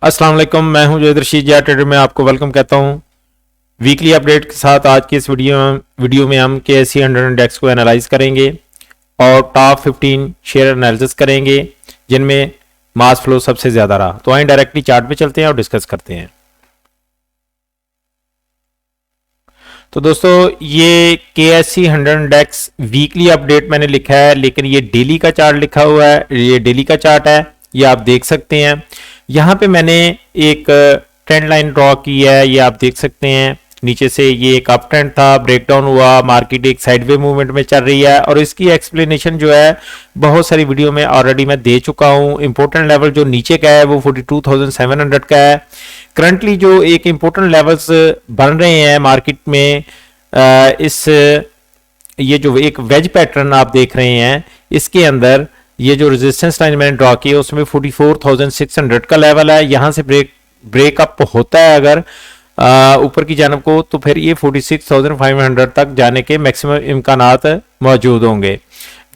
अस्सलाम वालेकुम, मैं हूं जैद रशीद या ट्रेडर में आपको वेलकम कहता हूं। वीकली अपडेट के साथ आज की इस वीडियो में हम KSE 100 इंडेक्स को एनालाइज करेंगे और टॉप 15 शेयर एनालिसिस करेंगे जिनमें मास फ्लो सबसे ज़्यादा रहा। तो आइए डायरेक्टली चार्ट पे चलते हैं और डिस्कस करते हैं। तो दोस्तों ये KSE 100 इंडेक्स वीकली अपडेट मैंने लिखा है, लेकिन ये डेली का चार्ट लिखा हुआ है। ये डेली का चार्ट है, ये आप देख सकते हैं। यहाँ पे मैंने एक ट्रेंड लाइन ड्रॉ की है, ये आप देख सकते हैं। नीचे से ये एक अप ट्रेंड था, ब्रेकडाउन हुआ, मार्केट एक साइडवे मूवमेंट में चल रही है और इसकी एक्सप्लेनेशन जो है बहुत सारी वीडियो में ऑलरेडी मैं दे चुका हूँ। इंपॉर्टेंट लेवल जो नीचे का है वो 42,700 का है। करंटली जो एक इंपॉर्टेंट लेवल्स बन रहे हैं मार्केट में, ये जो एक वेज पैटर्न आप देख रहे हैं, इसके अंदर ये जो रेजिस्टेंस लाइन मैंने ड्रॉ की है उसमें 44,600 का लेवल है। यहां से ब्रेकअप होता है अगर ऊपर की जानब को, तो फिर ये 46,500 तक जाने के मैक्सिमम इम्कानात मौजूद होंगे।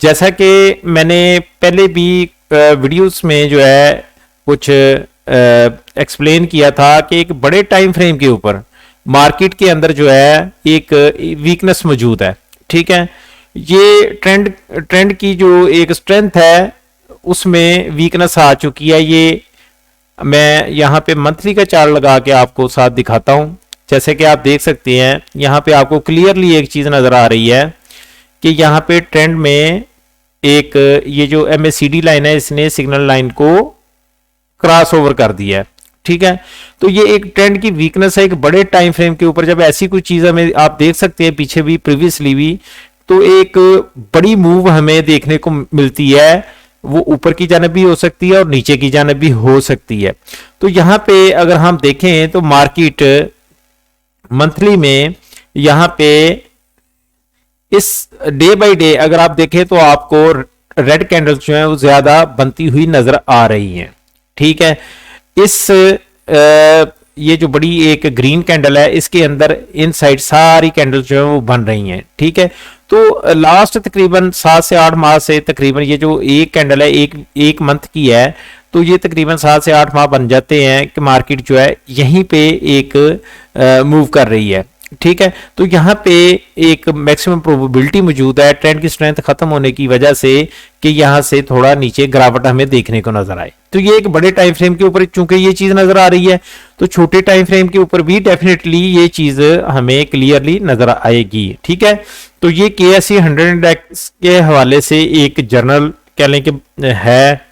जैसा कि मैंने पहले भी वीडियोस में जो है कुछ एक्सप्लेन किया था कि एक बड़े टाइम फ्रेम के ऊपर मार्केट के अंदर जो है एक वीकनेस मौजूद है। ठीक है, ये ट्रेंड की जो एक स्ट्रेंथ है उसमें वीकनेस आ चुकी है। ये मैं यहाँ पे मंथली का चार्ट लगा के आपको साथ दिखाता हूँ। जैसे कि आप देख सकते हैं यहाँ पे आपको क्लियरली एक चीज नजर आ रही है कि यहाँ पे ट्रेंड में एक ये जो MACD लाइन है इसने सिग्नल लाइन को क्रॉस ओवर कर दिया है। ठीक है, तो ये एक ट्रेंड की वीकनेस है एक बड़े टाइम फ्रेम के ऊपर। जब ऐसी कोई चीज हमें आप देख सकते हैं पीछे भी प्रीवियसली भी, तो एक बड़ी मूव हमें देखने को मिलती है। वो ऊपर की जानब भी हो सकती है और नीचे की जानब भी हो सकती है। तो यहाँ पे अगर हम देखें तो मार्केट मंथली में यहाँ पे इस डे बाय डे अगर आप देखें तो आपको रेड कैंडल्स जो है वो ज्यादा बनती हुई नजर आ रही हैं। ठीक है, ये जो बड़ी एक ग्रीन कैंडल है इसके अंदर इनसाइड सारी कैंडल्स जो है वो बन रही हैं। ठीक है, तो लास्ट तकरीबन 7 से 8 माह से तकरीबन ये जो एक कैंडल है एक मंथ की है, तो ये तकरीबन 7 से 8 माह बन जाते हैं कि मार्केट जो है यहीं पे एक मूव कर रही है। ठीक है, तो यहाँ पे एक मैक्सिमम प्रोबेबिलिटी मौजूद है ट्रेंड की स्ट्रेंथ खत्म होने की वजह से कि यहाँ से थोड़ा नीचे गिरावट हमें देखने को नजर आए। तो ये एक बड़े टाइम फ्रेम के ऊपर चूंकि ये चीज नजर आ रही है, तो छोटे टाइम फ्रेम के ऊपर भी डेफिनेटली ये चीज हमें क्लियरली नजर आएगी। ठीक है, तो ये KSE 100 इंडेक्स के हवाले से एक जर्नल कह लें कि है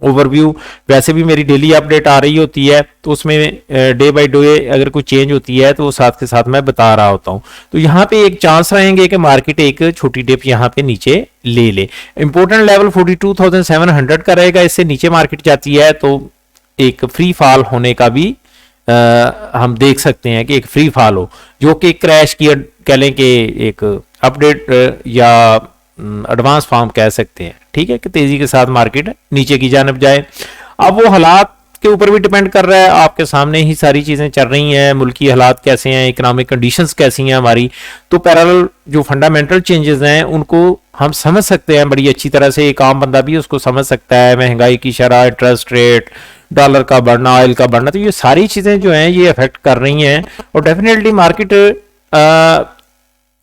ओवरव्यू। वैसे भी मेरी डेली अपडेट आ रही होती है, तो उसमें डे बाय डे अगर कोई चेंज होती है तो वो साथ के साथ मैं बता रहा होता हूं। तो यहाँ पे एक चांस रहेंगे कि मार्केट एक छोटी डिप यहाँ पे नीचे ले ले। इंपॉर्टेंट लेवल 42,700 का रहेगा, इससे नीचे मार्केट जाती है तो एक फ्री फॉल होने का भी हम देख सकते हैं कि एक फ्री फॉल हो, जो कि क्रैश की कह लें कि एक अपडेट या एडवांस फॉर्म कह सकते हैं। ठीक है, कि तेजी के साथ मार्केट नीचे की जानब जाए। अब वो हालात के ऊपर भी डिपेंड कर रहा है, आपके सामने ही सारी चीजें चल रही हैं, मुल्की हालात कैसे हैं, इकोनॉमिक कंडीशंस कैसी हैं हमारी, तो पैरेलल जो फंडामेंटल चेंजेस हैं उनको हम समझ सकते हैं बड़ी अच्छी तरह से। एक आम बंदा भी उसको समझ सकता है, महंगाई की शरह, इंटरेस्ट रेट, डॉलर का बढ़ना, ऑयल का बढ़ना, तो ये सारी चीजें जो हैं ये अफेक्ट कर रही हैं और डेफिनेटली मार्केट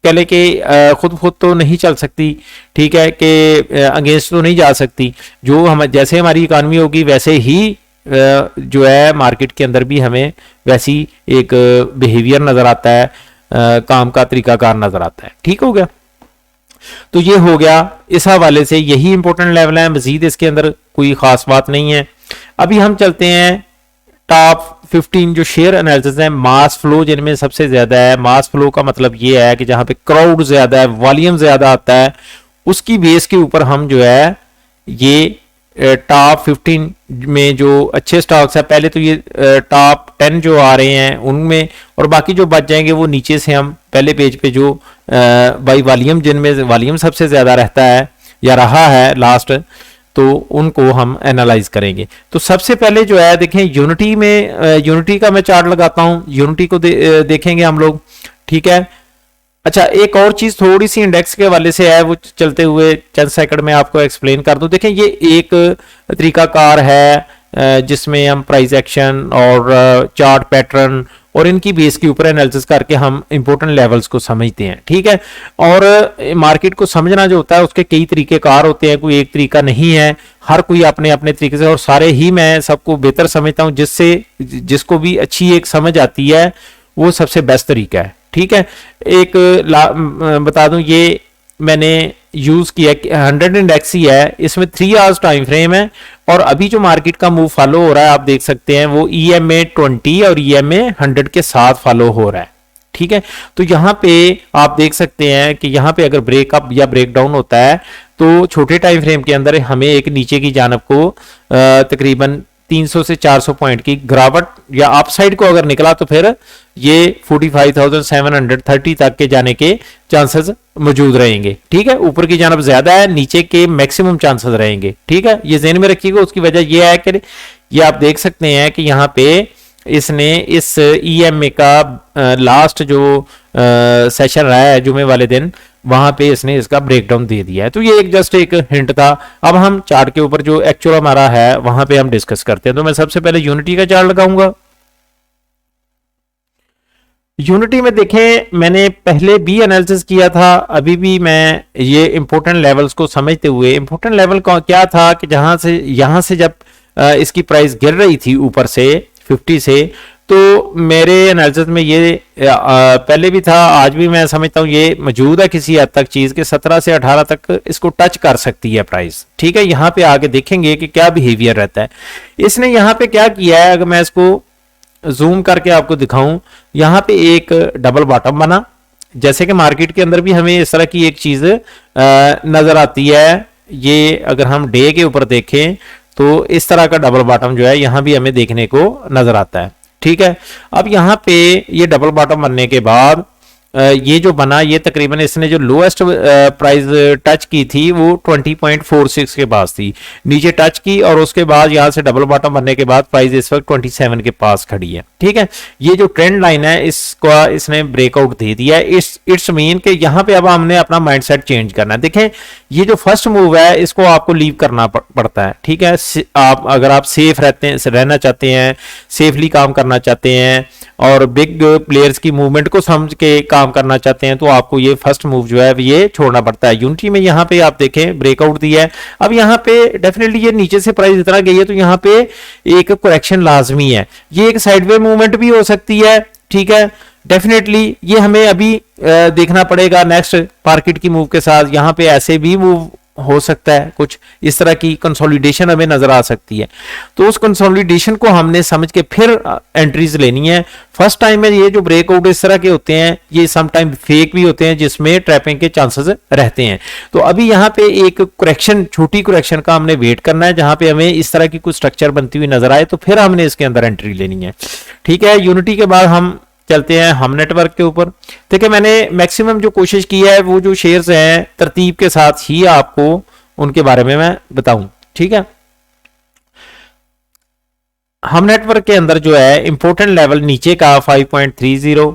कह ले कि खुद तो नहीं चल सकती। ठीक है, कि अगेंस्ट तो नहीं जा सकती। जो हम जैसे हमारी इकानमी होगी वैसे ही जो है मार्केट के अंदर भी हमें वैसी एक बिहेवियर नजर आता है, काम का तरीकाकार नजर आता है। ठीक हो गया, तो ये हो गया इस हवाले से, यही इंपॉर्टेंट लेवल है, मजीद इसके अंदर कोई खास बात नहीं है। अभी हम चलते हैं टॉप 15 जो शेयर एनालिसिस है, मास फ्लो जिनमें सबसे ज्यादा है। मास फ्लो का मतलब ये है कि जहां पे क्राउड ज्यादा है, वॉल्यूम ज्यादा आता है, उसकी बेस के ऊपर हम जो है ये टॉप 15 में जो अच्छे स्टॉक्स है, पहले तो ये टॉप 10 जो आ रहे हैं उनमें, और बाकी जो बच जाएंगे वो नीचे से हम पहले पेज पे जो बाई वॉल्यूम जिनमें वॉल्यूम सबसे ज्यादा रहता है या रहा है लास्ट, तो उनको हम एनालाइज करेंगे। तो सबसे पहले जो है देखें यूनिटी में, यूनिटी का मैं चार्ट लगाता हूं, यूनिटी को देखेंगे हम लोग। ठीक है, अच्छा एक और चीज थोड़ी सी इंडेक्स के हवाले से है, वो चलते हुए चंद सेकंड में आपको एक्सप्लेन कर दूं। देखें ये एक तरीकाकार है जिसमें हम प्राइस एक्शन और चार्ट पैटर्न और इनकी बेस के ऊपर एनालिसिस करके हम इंपॉर्टेंट लेवल्स को समझते हैं, ठीक है। और मार्केट को समझना जो होता है उसके कई तरीके कार होते हैं, कोई एक तरीका नहीं है, हर कोई अपने अपने तरीके से, और सारे ही मैं सबको बेहतर समझता हूं, जिससे जिसको भी अच्छी एक समझ आती है वो सबसे बेस्ट तरीका है, ठीक है। एक बता दूं, ये मैंने यूज किया 100 इंडेक्स ही है, इसमें 3 आवर्स टाइम फ्रेम है, और अभी जो मार्केट का मूव फॉलो हो रहा है आप देख सकते हैं वो EMA 20 और EMA 100 के साथ फॉलो हो रहा है, ठीक है। तो यहां पे आप देख सकते हैं कि यहां पे अगर ब्रेकअप या ब्रेकडाउन होता है तो छोटे टाइम फ्रेम के अंदर हमें एक नीचे की जानब को तकरीबन 300 से 400 पॉइंट की गिरावट या अपसाइड को अगर निकला तो फिर ये 45,730 तक के जाने के चांसेस मौजूद रहेंगे, ठीक है। ऊपर की जानब ज्यादा है, नीचे के मैक्सिमम चांसेस रहेंगे, ठीक है। ये ज़हन में रखिएगा। उसकी वजह यह है कि ये आप देख सकते हैं कि यहाँ पे इसने इस EMA का लास्ट जो सेशन रहा है जुमे वाले दिन, वहां पे इसने इसका ब्रेकडाउन दे दिया है। तो ये एक जस्ट एक हिंट था। अब हम चार्ट के ऊपर जो एक्चुअल हमारा है वहां पे हम डिस्कस करते हैं। तो मैं सबसे पहले यूनिटी का चार्ट लगाऊंगा। यूनिटी में देखें, मैंने पहले भी एनालिसिस किया था, अभी भी मैं ये इंपॉर्टेंट लेवल्स को समझते हुए, इंपॉर्टेंट लेवल क्या था कि यहां से जब इसकी प्राइस गिर रही थी ऊपर से 50 से, तो मेरे एनालिसिस में ये पहले भी था, आज भी मैं समझता हूं ये मौजूद है किसी हद तक चीज के 17 से 18 तक इसको टच कर सकती है प्राइस, ठीक है। यहां पे आगे देखेंगे कि क्या बिहेवियर रहता है। इसने यहां पे क्या किया है, अगर मैं इसको जूम करके आपको दिखाऊं, यहां पे एक डबल बॉटम बना, जैसे कि मार्केट के अंदर भी हमें इस तरह की एक चीज नजर आती है। ये अगर हम डे के ऊपर देखें तो इस तरह का डबल बॉटम जो है यहां भी हमें देखने को नजर आता है, ठीक है। अब यहां पे ये डबल बॉटम बनने के बाद ये जो बना, ये तकरीबन इसने जो लोएस्ट प्राइस टच की थी वो 20.46 के पास थी, नीचे टच की, और उसके बाद यहां से डबल बॉटम बनने के बाद प्राइस इस वक्त 27 के पास खड़ी है, ठीक है। ये जो ट्रेंड लाइन है इसका इसने ब्रेकआउट दे दिया है। इट्स मीन कि यहां पे अब हमने अपना माइंडसेट चेंज करना है। देखें, ये जो फर्स्ट मूव है इसको आपको लीव करना पड़ता है, ठीक है। अगर आप सेफ रहना चाहते हैं, सेफली काम करना चाहते हैं और बिग प्लेयर्स की मूवमेंट को समझ के काम करना चाहते हैं, तो आपको ये फर्स्ट मूव जो है ये छोड़ना पड़ता है। यूनिटी में यहाँ पे आप देखें ब्रेकआउट दिया है। अब यहाँ पे डेफिनेटली ये नीचे से प्राइस इतना गई है तो यहाँ पे एक करेक्शन लाजमी है। ये एक साइडवे मूवमेंट भी हो सकती है, ठीक है। डेफिनेटली ये हमें अभी देखना पड़ेगा नेक्स्ट मार्केट की मूव के साथ। यहाँ पे ऐसे भी मूव हो सकता है, कुछ इस तरह की कंसोलिडेशन हमें नजर आ सकती है। तो उस कंसोलिडेशन को हमने समझ के फिर एंट्रीज लेनी है। फर्स्ट टाइम में ये जो ब्रेकआउट इस तरह के होते हैं ये सम टाइम फेक भी होते हैं, जिसमें ट्रैपिंग के चांसेस रहते हैं। तो अभी यहाँ पे एक करेक्शन, छोटी करेक्शन का हमने वेट करना है, जहां पे हमें इस तरह की कुछ स्ट्रक्चर बनती हुई नजर आए तो फिर हमने इसके अंदर एंट्री लेनी है, ठीक है। यूनिटी के बाद हम चलते हैं हम नेटवर्क के ऊपर। देखिए, मैंने मैक्सिमम जो कोशिश की है वो जो शेयर्स हैं तरतीब के साथ ही आपको उनके बारे में मैं बताऊं, ठीक है। हम नेटवर्क के अंदर जो है इंपॉर्टेंट लेवल नीचे का 5.30,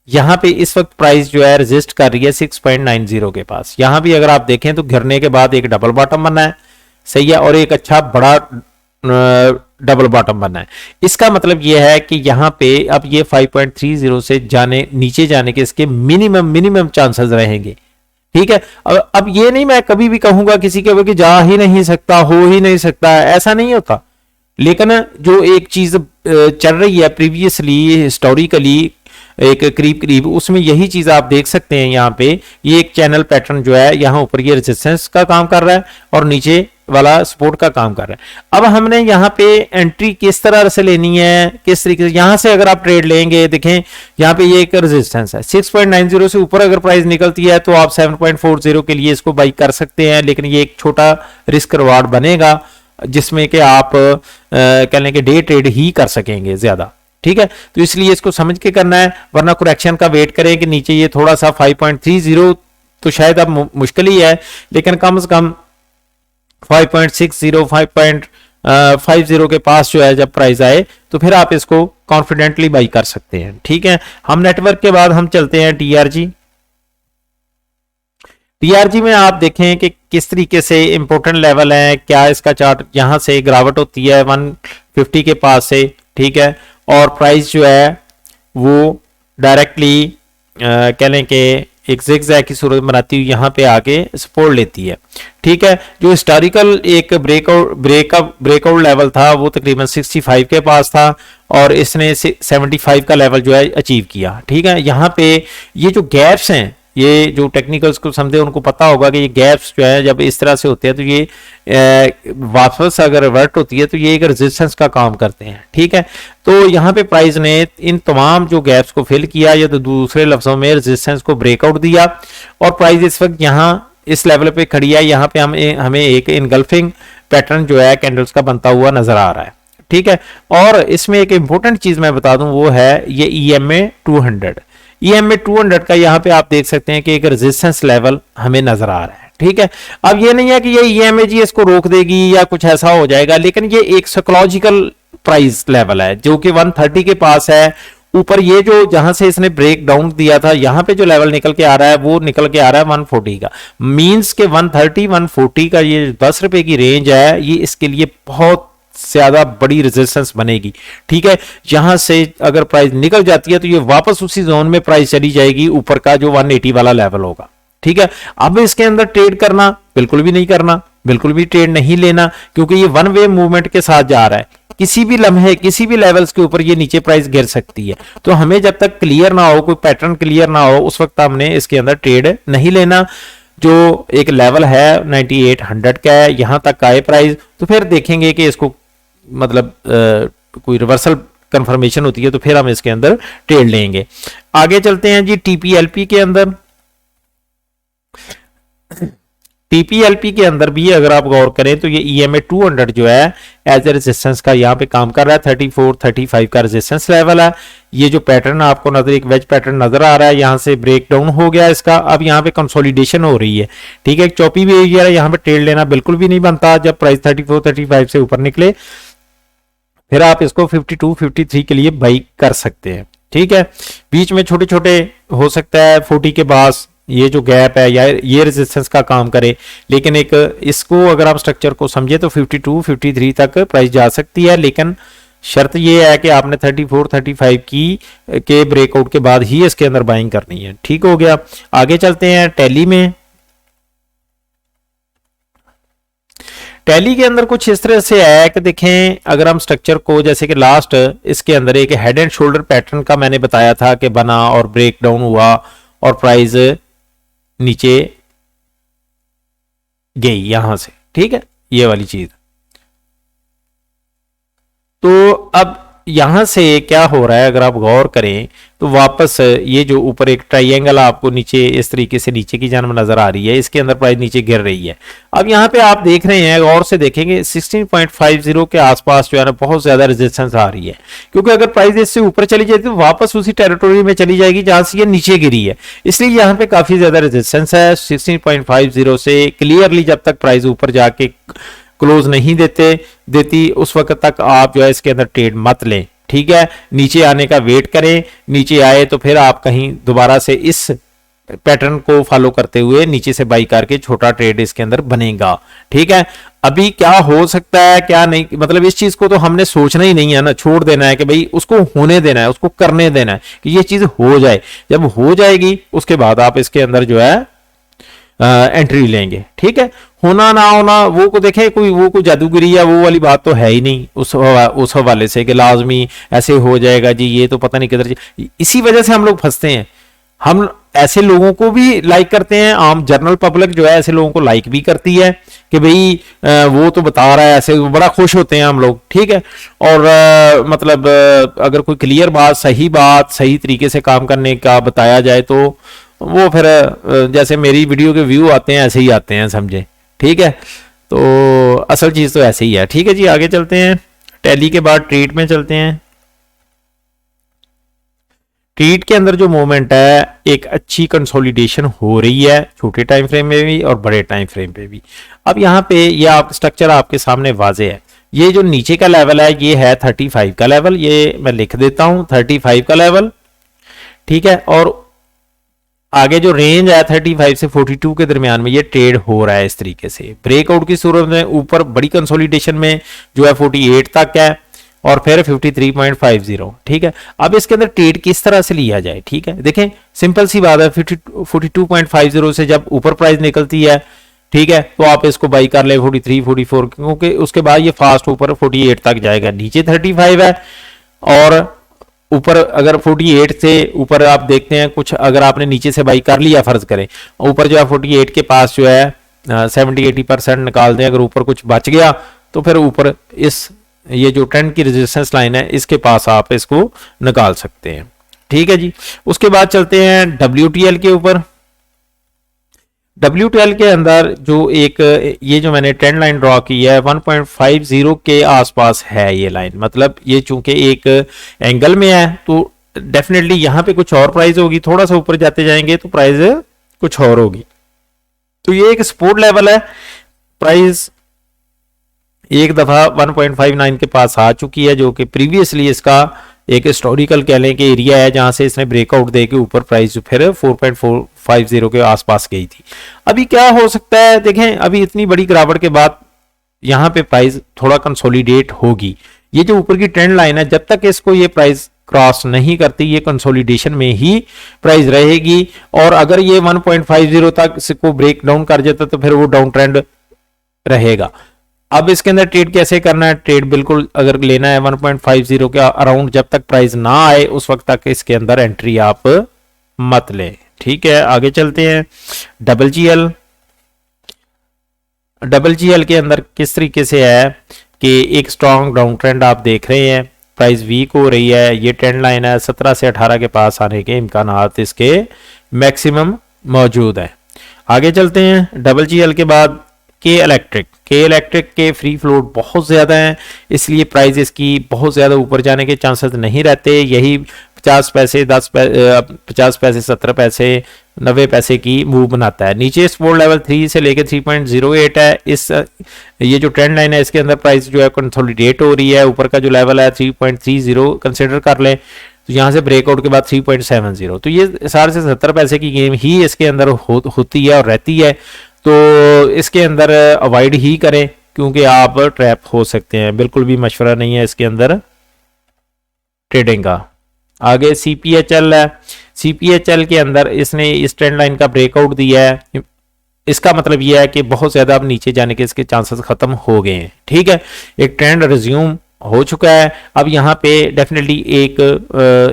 यहां पे इस वक्त प्राइस जो है रेजिस्ट कर रही है 6.90 के पास। यहां भी अगर आप देखें तो गिरने के बाद एक डबल बॉटम बना है, सही है, और एक अच्छा बड़ा डबल बॉटम बना है। इसका मतलब यह है कि यहां पे अब ये 5.30 से नीचे जाने के इसके मिनिमम चांसेस रहेंगे, ठीक है। अब ये नहीं मैं कभी भी कहूंगा किसी के कि जा ही नहीं सकता, हो ही नहीं सकता, ऐसा नहीं होता। लेकिन जो एक चीज चल रही है प्रीवियसली हिस्टोरिकली एक करीब उसमें यही चीज आप देख सकते हैं। यहाँ पे ये एक चैनल पैटर्न जो है यहाँ ऊपर ये रेजिस्टेंस का काम कर रहा है और नीचे वाला सपोर्ट का काम कर रहा है। अब हमने यहाँ पे एंट्री किस तरह से लेनी है, किस तरीके से, यहां से अगर आप ट्रेड लेंगे, देखें यहाँ पे ये एक रेजिस्टेंस है 6.90 से ऊपर अगर प्राइस निकलती है तो आप 7.40 के लिए इसको बाई कर सकते हैं। लेकिन ये एक छोटा रिस्क रिवार्ड बनेगा जिसमें कि आप कह लें कि डे ट्रेड ही कर सकेंगे ज्यादा, ठीक है। तो इसलिए इसको समझ के करना है, वरना करेक्शन का वेट करें कि नीचे ये थोड़ा सा 5.30 तो शायद अब मुश्किल ही है, लेकिन कम से कम 5.60 5.50 के पास जो है जब प्राइस आए तो फिर आप इसको कॉन्फिडेंटली बाई कर सकते हैं, ठीक है। हम नेटवर्क के बाद हम चलते हैं टीआरजी। टीआरजी में आप देखें कि किस तरीके से इंपॉर्टेंट लेवल है, क्या इसका चार्ट यहाँ से गिरावट होती है 150 के पास से, ठीक है, और प्राइस जो है वो डायरेक्टली कह लें कि एक ज़िगज़ैग की सूरत बनाती हुई यहाँ पे आके सपोर्ट लेती है, ठीक है। जो हिस्टोरिकल एक ब्रेकआउट लेवल था वो तकरीबन 65 के पास था और इसने 75 का लेवल जो है अचीव किया, ठीक है। यहाँ पे ये जो गैप्स हैं, ये जो टेक्निकल्स को समझे उनको पता होगा कि ये गैप्स जो है जब इस तरह से होते हैं तो ये वापस अगर रिवर्ट होती है तो ये एक रेजिस्टेंस का काम करते हैं, ठीक है। तो यहाँ पे प्राइस ने इन तमाम जो गैप्स को फिल किया या तो दूसरे लफ्जों में रेजिस्टेंस को ब्रेकआउट दिया और प्राइस इस वक्त यहाँ इस लेवल पे खड़ी है। यहाँ पे हमें एक इनगल्फिंग पैटर्न जो है कैंडल्स का बनता हुआ नजर आ रहा है, ठीक है। और इसमें एक इंपॉर्टेंट चीज मैं बता दूं वो है ये EMA 200। EMA 200 का यहाँ पे आप देख सकते हैं कि एक रेजिस्टेंस लेवल हमें नजर आ रहा है, ठीक है। अब ये नहीं है कि ये EMA जी इसको रोक देगी या कुछ ऐसा हो जाएगा, लेकिन ये एक साइकोलॉजिकल प्राइस लेवल है जो कि 130 के पास है। ऊपर ये जो जहां से इसने ब्रेक डाउन दिया था यहाँ पे जो लेवल निकल के आ रहा है वो निकल के आ रहा है 140 का, मींस के 130 140 का ये 10 रुपए की रेंज है, ये इसके लिए बहुत ज्यादा बड़ी रेजिस्टेंस बनेगी, ठीक है। यहां से अगर प्राइस निकल जाती है तो ये वापस उसी जोन में प्राइस चली जाएगी ऊपर का जो 180 वाला लेवल होगा, ठीक है। अब इसके अंदर ट्रेड करना बिल्कुल भी नहीं करना, बिल्कुल भी ट्रेड नहीं लेना, क्योंकि ये वन वे मूवमेंट के साथ जा रहा है। किसी भी लम्हे किसी भी लेवल्स के ऊपर ये नीचे प्राइस गिर सकती है, तो हमें जब तक क्लियर ना हो, कोई पैटर्न क्लियर ना हो, उस वक्त हमने इसके अंदर ट्रेड नहीं लेना। जो एक लेवल है 9800 का है, यहां तक आए प्राइस तो फिर देखेंगे कि इसको मतलब कोई रिवर्सल कंफर्मेशन होती है तो फिर हम इसके अंदर ट्रेड लेंगे। आगे चलते हैं जी TPLP के अंदर। TPLP के अंदर भी अगर आप गौर करें तो ये EMA 200 जो है एज ए रेजिस्टेंस का यहाँ पे काम कर रहा है। 34-35 का रेजिस्टेंस लेवल है। ये जो पैटर्न आपको नजर एक वेज पैटर्न नजर आ रहा है, यहाँ से ब्रेक डाउन हो गया इसका, अब यहाँ पे कंसोलिडेशन हो रही है, ठीक है। एक चौपी बिहेवियर है, यहाँ पे ट्रेड लेना बिल्कुल भी नहीं बनता। जब प्राइस 34-35 से ऊपर निकले फिर आप इसको 52-53 के लिए बाई कर सकते हैं, ठीक है। बीच में छोटे छोटे हो सकता है 40 के पास ये जो गैप है या ये रेजिस्टेंस का काम करे, लेकिन एक इसको अगर आप स्ट्रक्चर को समझे तो 52-53 तक प्राइस जा सकती है, लेकिन शर्त ये है कि आपने 34-35 की के ब्रेकआउट के बाद ही इसके अंदर बाइंग करनी है, ठीक हो गया। आगे चलते हैं टैली में। टैली के अंदर कुछ इस तरह से है कि देखें, अगर हम स्ट्रक्चर को जैसे कि लास्ट इसके अंदर एक हेड एंड शोल्डर पैटर्न का मैंने बताया था कि बना और ब्रेक डाउन हुआ और प्राइस नीचे गई यहां से, ठीक है, ये वाली चीज। तो अब यहां से क्या हो रहा है अगर आप गौर करें तो वापस ये जो ऊपर एक ट्राइंगल आपको नीचे इस तरीके से नीचे की जानब नजर आ रही है, इसके अंदर प्राइस नीचे गिर रही है। अब यहाँ पे आप देख रहे हैं, गौर से देखेंगे 16.50 के आसपास जो है ना बहुत ज्यादा रेजिस्टेंस आ रही है, क्योंकि अगर प्राइस इससे ऊपर चली जाती तो वापस उसी टेरिटोरी में चली जाएगी जहां से ये नीचे गिरी है, इसलिए यहाँ पे काफी ज्यादा रेजिस्टेंस है 16.50 से। क्लियरली जब तक प्राइस ऊपर जाके क्लोज नहीं देती उस वक्त तक आप जो है इसके अंदर ट्रेड मत लें, ठीक है। नीचे आने का वेट करें, नीचे आए तो फिर आप कहीं दोबारा से इस पैटर्न को फॉलो करते हुए नीचे से बाई करके छोटा ट्रेड इसके अंदर बनेगा, ठीक है। अभी क्या हो सकता है क्या नहीं, मतलब इस चीज को तो हमने सोचना ही नहीं है ना, छोड़ देना है कि भाई उसको होने देना है, उसको करने देना है कि ये चीज हो जाए। जब हो जाएगी उसके बाद आप इसके अंदर जो है एंट्री लेंगे, ठीक है। होना ना होना वो को देखें, कोई जादूगिरी या वो वाली बात तो है ही नहीं उस हवाले से कि लाजमी ऐसे हो जाएगा जी, ये तो पता नहीं किधर। इसी वजह से हम लोग फंसते हैं। हम ऐसे लोगों को भी लाइक करते हैं, आम जनरल पब्लिक जो है ऐसे लोगों को लाइक भी करती है कि भाई वो तो बता रहा है, ऐसे बड़ा खुश होते हैं हम लोग, ठीक है। और मतलब अगर कोई क्लियर बात सही तरीके से काम करने का बताया जाए तो वो फिर जैसे मेरी वीडियो के व्यू आते हैं ऐसे ही आते हैं, समझे, ठीक है। तो असल चीज तो ऐसे ही है, ठीक है जी। आगे चलते हैं, टैली के बाद ट्रेड में चलते हैं। ट्रेड के अंदर जो मूवमेंट है, एक अच्छी कंसोलिडेशन हो रही है छोटे टाइम फ्रेम में भी और बड़े टाइम फ्रेम पे भी। अब यहाँ पे ये आप स्ट्रक्चर आपके सामने वाजे है। ये जो नीचे का लेवल है ये है 35 का लेवल, ये मैं लिख देता हूं 35 का लेवल, ठीक है। और आगे जो रेंज है 35 से 42 के दरमियान में ये ट्रेड हो रहा है इस तरीके से। ब्रेकआउट की सूरत में ऊपर बड़ी कंसोलिडेशन में जो है 48 तक है और फिर 53.50। ठीक है, अब इसके अंदर ट्रेड किस तरह से लिया जाए। ठीक है, देखें सिंपल सी बात है, 42.50 से जब ऊपर प्राइस निकलती है, ठीक है, तो आप इसको बाई कर ले 43 44, क्योंकि उसके बाद ये फास्ट ऊपर 48 तक जाएगा। नीचे 35 है और ऊपर अगर 48 से ऊपर आप देखते हैं कुछ, अगर आपने नीचे से बाई कर लिया, फर्ज करें ऊपर जो है 48 के पास जो है 70-80% निकाल दें, अगर ऊपर कुछ बच गया तो फिर ऊपर इस ये जो ट्रेंड की रेजिस्टेंस लाइन है इसके पास आप इसको निकाल सकते हैं। ठीक है जी, उसके बाद चलते हैं WTL के ऊपर। WTL के अंदर जो एक ये जो मैंने ट्रेंड लाइन ड्रॉ की है 1.50 के आसपास है ये लाइन, मतलब ये चूंकि एक एंगल में है तो डेफिनेटली यहां पे कुछ और प्राइस होगी, थोड़ा सा ऊपर जाते जाएंगे तो प्राइस कुछ और होगी। तो ये एक सपोर्ट लेवल है, प्राइस एक दफा 1.59 के पास आ चुकी है, जो कि प्रीवियसली इसका एक हिस्टोरिकल कह लें कि एरिया है जहां से इसने ब्रेकआउट दे के ऊपर प्राइस फिर 4.450 के आसपास गई थी। अभी क्या हो सकता है, देखें अभी इतनी बड़ी गिरावट के बाद यहां पे प्राइस थोड़ा कंसोलिडेट होगी। ये जो ऊपर की ट्रेंड लाइन है जब तक इसको ये प्राइस क्रॉस नहीं करती ये कंसोलिडेशन में ही प्राइस रहेगी, और अगर ये 1.50 तक इसको ब्रेक डाउन कर जाता तो फिर वो डाउन ट्रेंड रहेगा। अब इसके अंदर ट्रेड कैसे करना है, ट्रेड बिल्कुल अगर लेना है 1.50 के अराउंड जब तक प्राइस ना आए उस वक्त तक इसके अंदर एंट्री आप मत लें। ठीक है, आगे चलते हैं। डबल जीएल के अंदर किस तरीके से है कि एक स्ट्रॉन्ग डाउन ट्रेंड आप देख रहे हैं, प्राइस वीक हो रही है, ये ट्रेंड लाइन है 17 से 18 के पास आने के इम्कानात इसके मैक्सिमम मौजूद है। आगे चलते हैं। डबल जीएल के बाद के इलेक्ट्रिक के फ्री फ्लोट बहुत ज़्यादा है, इसलिए प्राइस इसकी बहुत ज़्यादा ऊपर जाने के चांसेस नहीं रहते। यही 50 पैसे 50 पैसे 70 पैसे 90 पैसे की मूव बनाता है। नीचे सपोर्ट लेवल 3 से लेकर 3.08 है। इस ये जो ट्रेंड लाइन है इसके अंदर प्राइस जो है कंसोलिडेट हो रही है। ऊपर का जो लेवल है 3.30 कंसिडर कर लें, तो यहाँ से ब्रेकआउट के बाद 3.70, तो ये 60 से 70 पैसे की गेम ही इसके अंदर होती है और रहती है। तो इसके अंदर अवॉइड ही करें क्योंकि आप ट्रैप हो सकते हैं, बिल्कुल भी मशवरा नहीं है इसके अंदर ट्रेडिंग का। आगे CPHL है। CPHL के अंदर इसने इस ट्रेंड लाइन का ब्रेकआउट दिया है, इसका मतलब यह है कि बहुत ज्यादा अब नीचे जाने के इसके चांसेस खत्म हो गए हैं। ठीक है, एक ट्रेंड रिज्यूम हो चुका है। अब यहाँ पे डेफिनेटली एक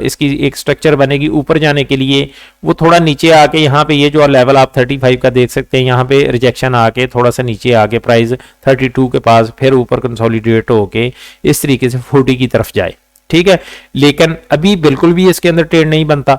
इसकी एक स्ट्रक्चर बनेगी ऊपर जाने के लिए। वो थोड़ा नीचे आके यहाँ पे ये जो लेवल आप 35 का देख सकते हैं, यहाँ पे रिजेक्शन आके थोड़ा सा नीचे आके प्राइस 32 के पास फिर ऊपर कंसोलिडेट होके इस तरीके से 40 की तरफ जाए। ठीक है, लेकिन अभी बिल्कुल भी इसके अंदर ट्रेड नहीं बनता।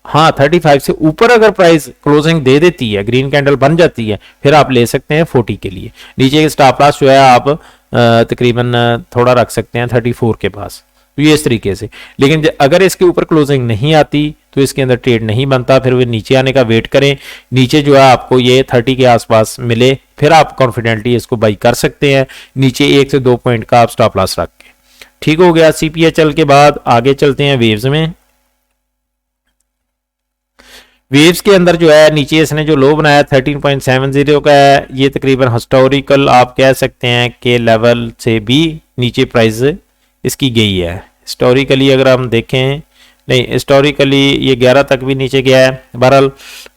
हाँ, 35 से ऊपर अगर प्राइस क्लोजिंग दे देती है, ग्रीन कैंडल बन जाती है, फिर आप ले सकते हैं 40 के लिए। नीचे स्टॉप लॉस जो है आप तकरीबन थोड़ा रख सकते हैं 34 के पास, तो ये इस तरीके से। लेकिन अगर इसके ऊपर क्लोजिंग नहीं आती तो इसके अंदर ट्रेड नहीं बनता, फिर वो नीचे आने का वेट करें। नीचे जो है आपको ये 30 के आसपास मिले, फिर आप कॉन्फिडेंटली इसको बाई कर सकते हैं। नीचे 1 से 2 पॉइंट का आप स्टॉप लॉस रख के। ठीक हो गया CPHL के बाद आगे चलते हैं वेव्स में। वेव्स के अंदर जो है नीचे इसने जो लो बनाया 13.70 का है, ये तकरीबन हिस्टोरिकल आप कह सकते हैं कि लेवल से भी नीचे प्राइस इसकी गई है। हिस्टोरिकली अगर हम देखें, नहीं हिस्टोरिकली ये 11 तक भी नीचे गया है। बहरहाल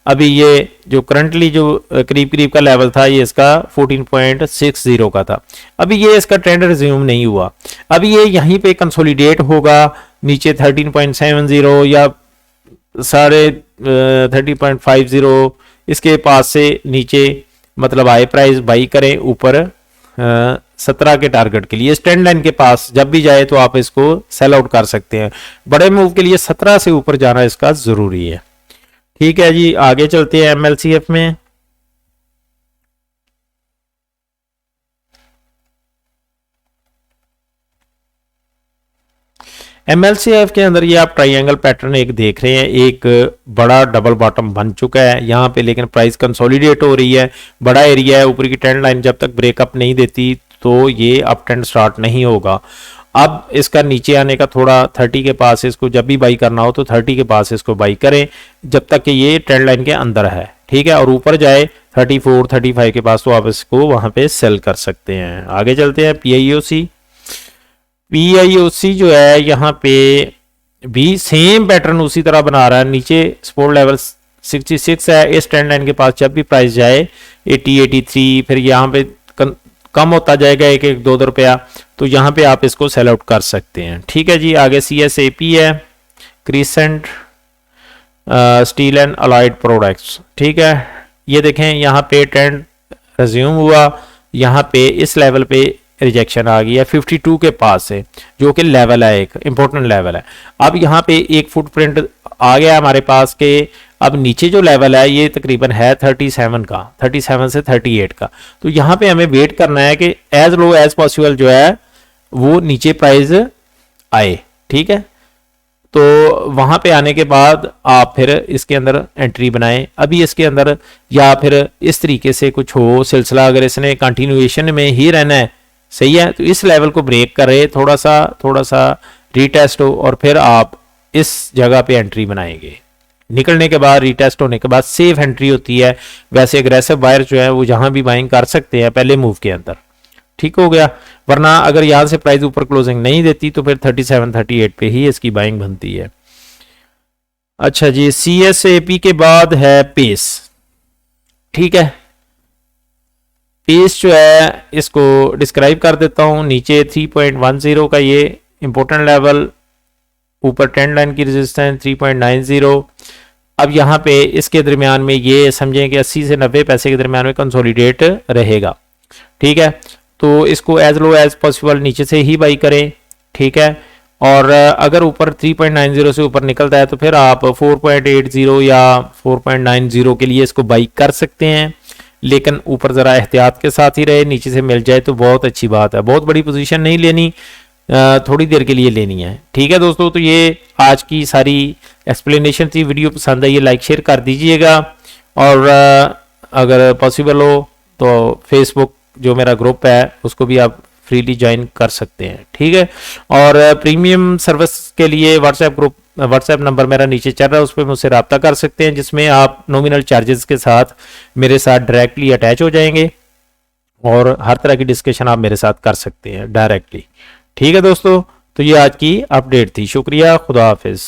अभी ये जो करंटली जो करीब करीब का लेवल था ये इसका 14.60 का था। अभी ये इसका ट्रेंड रिज्यूम नहीं हुआ, अभी ये यहीं पे कंसोलिडेट होगा नीचे 13.70 या 30.50 इसके पास से नीचे, मतलब आए प्राइस बाई करें ऊपर 17 के टारगेट के लिए। इस ट्रेंड लाइन के पास जब भी जाए तो आप इसको सेल आउट कर सकते हैं। बड़े मूव के लिए 17 से ऊपर जाना इसका जरूरी है। ठीक है जी, आगे चलते हैं MLCF में। MLCF के अंदर ये आप ट्राइंगल पैटर्न एक देख रहे हैं, एक बड़ा डबल बॉटम बन चुका है यहाँ पे, लेकिन प्राइस कंसोलिडेट हो रही है। बड़ा एरिया है, ऊपर की ट्रेंड लाइन जब तक ब्रेकअप नहीं देती तो ये अप ट्रेंड स्टार्ट नहीं होगा। अब इसका नीचे आने का थोड़ा 30 के पास इसको जब भी बाई करना हो तो 30 के पास इसको बाई करें जब तक कि ये ट्रेंड लाइन के अंदर है, ठीक है। और ऊपर जाए 34 35 के पास तो आप इसको वहां पे सेल कर सकते हैं। आगे चलते हैं पीआईओसी जो है यहाँ पे भी सेम पैटर्न उसी तरह बना रहा है। नीचे सपोर्ट लेवल 66 है, इस ट्रेंड लाइन के पास जब भी प्राइस जाए 80 83 फिर यहाँ पे कम होता जाएगा 1 2 रुपया, तो यहाँ पे आप इसको सेल आउट कर सकते हैं, ठीक है जी। आगे CSAP है, crescent steel and allied products, ठीक है। ये देखें यहाँ पे ट्रेंड रिज्यूम हुआ, यहाँ पे इस लेवल पे रिजेक्शन आ गई है 52 के पास से, जो कि लेवल है, एक इंपॉर्टेंट लेवल है। अब यहाँ पे एक फुटप्रिंट आ गया हमारे पास के अब नीचे जो लेवल है ये तकरीबन है 37 का, 37 से 38 का। तो यहाँ पे हमें वेट करना है कि एज लो एज पॉसिबल जो है वो नीचे प्राइस आए, ठीक है। तो वहां पे आने के बाद आप फिर इसके अंदर एंट्री बनाएं। अभी इसके अंदर या फिर इस तरीके से कुछ हो सिलसिला, अगर इसने कंटिन्यूएशन में ही रहना है, सही है, तो इस लेवल को ब्रेक करे, थोड़ा सा रीटेस्ट हो और फिर आप इस जगह पे एंट्री बनाएंगे। निकलने के बाद रीटेस्ट होने के बाद सेफ एंट्री होती है। वैसे एग्रेसिव बायर जो है वो जहां भी बाइंग कर सकते हैं पहले मूव के अंदर, ठीक हो गया। वरना अगर यहां से प्राइस ऊपर क्लोजिंग नहीं देती तो फिर 37 38 पे ही इसकी बाइंग बनती है। अच्छा जी, CSAP के बाद है पेस, ठीक है। पेस जो है इसको डिस्क्राइब कर देता हूं। नीचे 3.10 का ये इंपॉर्टेंट लेवल, ऊपर ट्रेंड लाइन की रेजिस्टेंस 3.90। अब यहाँ पे इसके दरमियान में ये समझें कि 80 से 90 पैसे के दरमियान में कंसोलिडेट रहेगा, ठीक है। तो इसको एज लो एज पॉसिबल नीचे से ही बाई करें, ठीक है। और अगर ऊपर 3.90 से ऊपर निकलता है तो फिर आप 4.80 या 4.90 के लिए इसको बाई कर सकते हैं, लेकिन ऊपर ज़रा एहतियात के साथ ही रहे। नीचे से मिल जाए तो बहुत अच्छी बात है, बहुत बड़ी पोजीशन नहीं लेनी, थोड़ी देर के लिए लेनी है, ठीक है दोस्तों। तो ये आज की सारी एक्सप्लेनेशन थी। वीडियो पसंद आई लाइक शेयर कर दीजिएगा, और अगर पॉसिबल हो तो फेसबुक जो मेरा ग्रुप है उसको भी आप फ्रीली ज्वाइन कर सकते हैं, ठीक है। और प्रीमियम सर्विस के लिए व्हाट्सएप नंबर मेरा नीचे चल रहा है, उस पर मुझसे रब्ता कर सकते हैं, जिसमें आप नॉमिनल चार्जेस के साथ मेरे साथ डायरेक्टली अटैच हो जाएंगे और हर तरह की डिस्कशन आप मेरे साथ कर सकते हैं डायरेक्टली, ठीक है दोस्तों। तो ये आज की अपडेट थी, शुक्रिया, खुदा हाफिज।